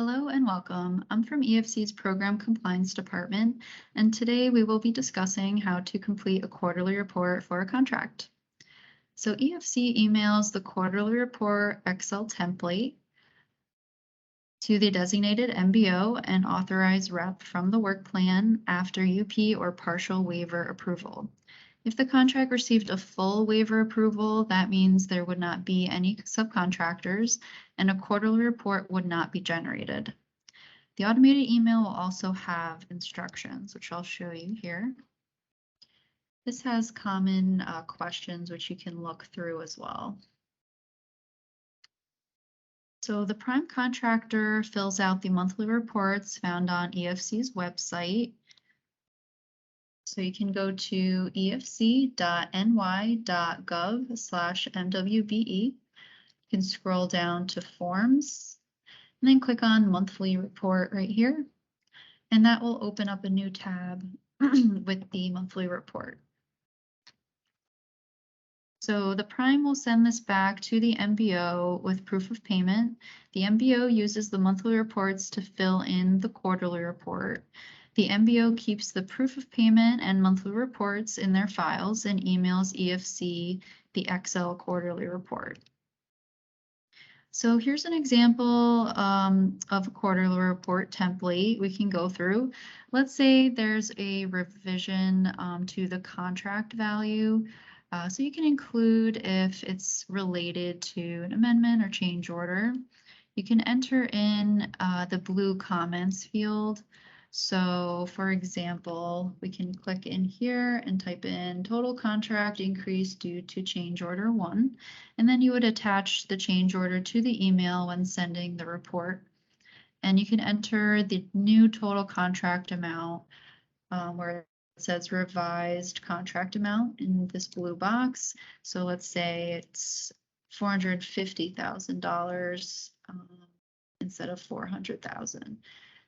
Hello and welcome. I'm from EFC's Program Compliance Department, and today we will be discussing how to complete a quarterly report for a contract. So EFC emails the quarterly report Excel template to the designated MBO and authorized rep from the work plan after UP or partial waiver approval. If the contract received a full waiver approval, that means there would not be any subcontractors and a quarterly report would not be generated. The automated email will also have instructions, which I'll show you here. This has common questions which you can look through as well. So the prime contractor fills out the monthly reports found on EFC's website. So you can go to efc.ny.gov/MWBE. You can scroll down to Forms and then click on Monthly Report right here. And that will open up a new tab with the monthly report. So the prime will send this back to the MBO with proof of payment. The MBO uses the monthly reports to fill in the quarterly report. The MBO keeps the proof of payment and monthly reports in their files and emails EFC the Excel quarterly report. So here's an example of a quarterly report template we can go through. Let's say there's a revision to the contract value. So you can include if it's related to an amendment or change order. You can enter in the blue comments field. So for example, we can click in here and type in total contract increase due to change order 1, and then you would attach the change order to the email when sending the report. And you can enter the new total contract amount where it says revised contract amount in this blue box. So let's say it's $450,000 instead of $400,000.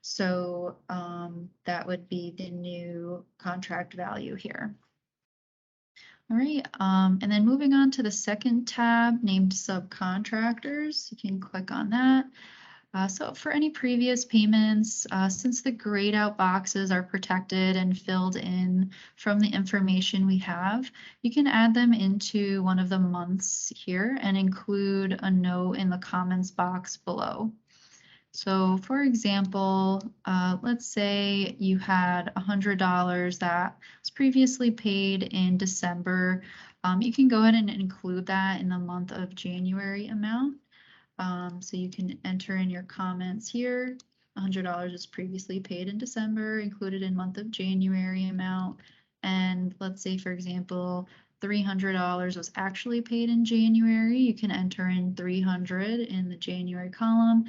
So that would be the new contract value here. All right, and then moving on to the second tab named Subcontractors, you can click on that. So for any previous payments, since the grayed out boxes are protected and filled in from the information we have, you can add them into one of the months here and include a note in the comments box below. So for example, let's say you had $100 that was previously paid in December. You can go ahead and include that in the month of January amount. So you can enter in your comments here. $100 is previously paid in December, included in month of January amount. And let's say, for example, $300 was actually paid in January. You can enter in 300 in the January column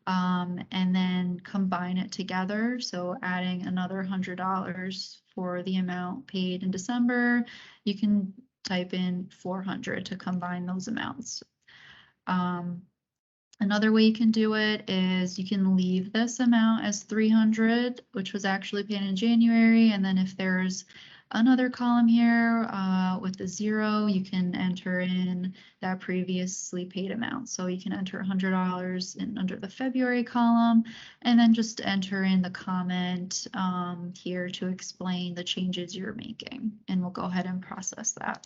and then combine it together. So adding another $100 for the amount paid in December, you can type in 400 to combine those amounts. Another way you can do it is you can leave this amount as 300, which was actually paid in January. And then if there's another column here with the 0, you can enter in that previously paid amount. So you can enter $100 under the February column and then just enter in the comment here to explain the changes you're making. And we'll go ahead and process that.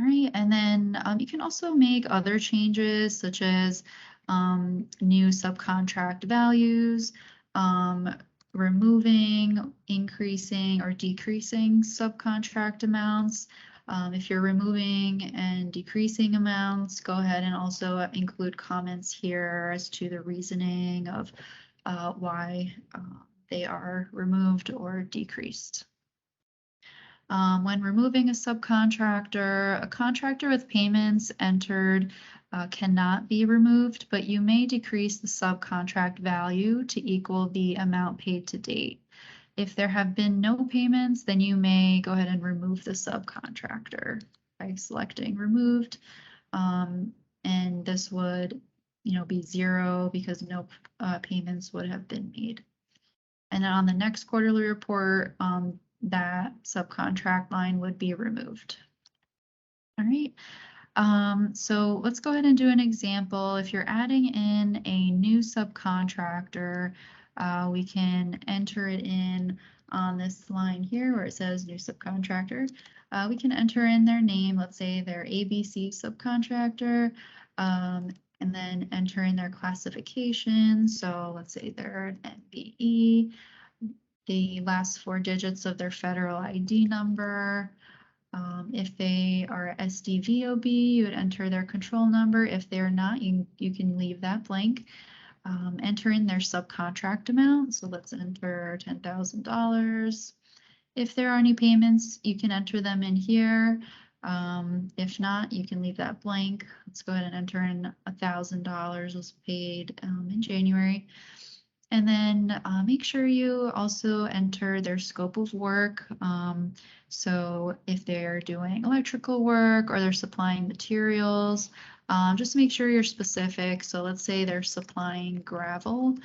All right, and then you can also make other changes such as new subcontract values, removing, increasing, or decreasing subcontract amounts. If you're removing and decreasing amounts, go ahead and also include comments here as to the reasoning of why they are removed or decreased. When removing a subcontractor, a contractor with payments entered cannot be removed, but you may decrease the subcontract value to equal the amount paid to date. If there have been no payments, then you may go ahead and remove the subcontractor by selecting removed. And this would, be 0 because no payments would have been made. And then on the next quarterly report, that subcontract line would be removed. All right. So let's go ahead and do an example. If you're adding in a new subcontractor, we can enter it in on this line here where it says new subcontractor. We can enter in their name. Let's say they're ABC subcontractor, and then enter in their classification. So let's say they're an MBE, the last 4 digits of their federal ID number. If they are SDVOB, you would enter their control number. If they're not, you can leave that blank. Enter in their subcontract amount. So let's enter $10,000. If there are any payments, you can enter them in here. If not, you can leave that blank. Let's go ahead and enter in $1,000 was paid in January. And then make sure you also enter their scope of work. So if they're doing electrical work or they're supplying materials, just make sure you're specific. So let's say they're supplying gravel.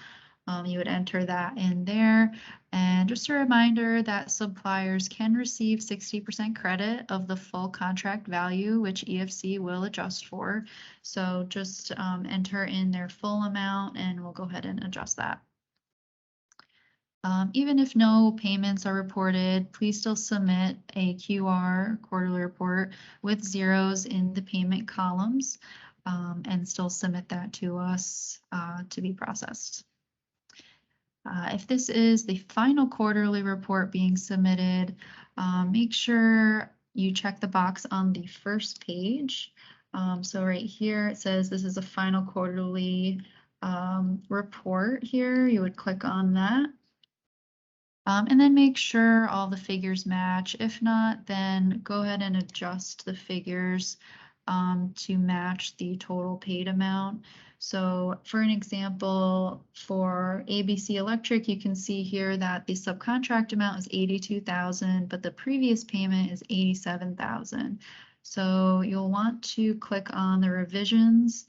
You would enter that in there. And just a reminder that suppliers can receive 60% credit of the full contract value, which EFC will adjust for. So just enter in their full amount and we'll go ahead and adjust that. Even if no payments are reported, please still submit a QR quarterly report with zeros in the payment columns and still submit that to us to be processed. If this is the final quarterly report being submitted, make sure you check the box on the first page. So right here it says this is a final quarterly report here. You would click on that. And then make sure all the figures match. If not, then go ahead and adjust the figures to match the total paid amount. So for an example, for ABC Electric, you can see here that the subcontract amount is $82,000, but the previous payment is $87,000. So you'll want to click on the revisions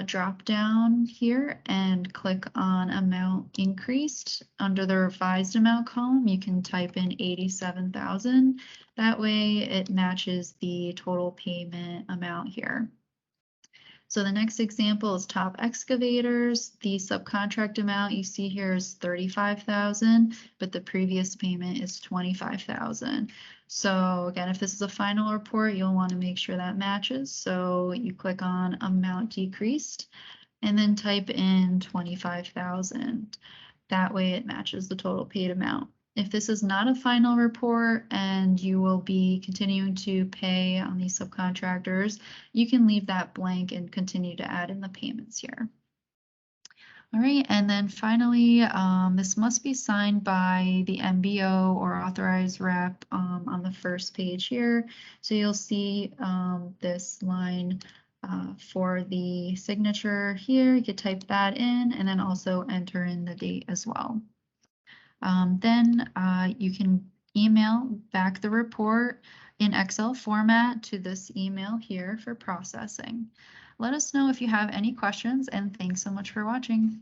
drop down here and click on amount increased. Under the revised amount column, you can type in 87,000. That way it matches the total payment amount here. So the next example is Top Excavators. The subcontract amount you see here is 35,000, but the previous payment is 25,000. So again, if this is a final report, you'll want to make sure that matches. So you click on amount decreased and then type in 25,000. That way it matches the total paid amount. If this is not a final report and you will be continuing to pay on these subcontractors, you can leave that blank and continue to add in the payments here. All right, and then finally, this must be signed by the MBO or authorized rep on the first page here. So you'll see this line for the signature here. You could type that in and then also enter in the date as well. Then you can email back the report in Excel format to this email here for processing. Let us know if you have any questions, and thanks so much for watching.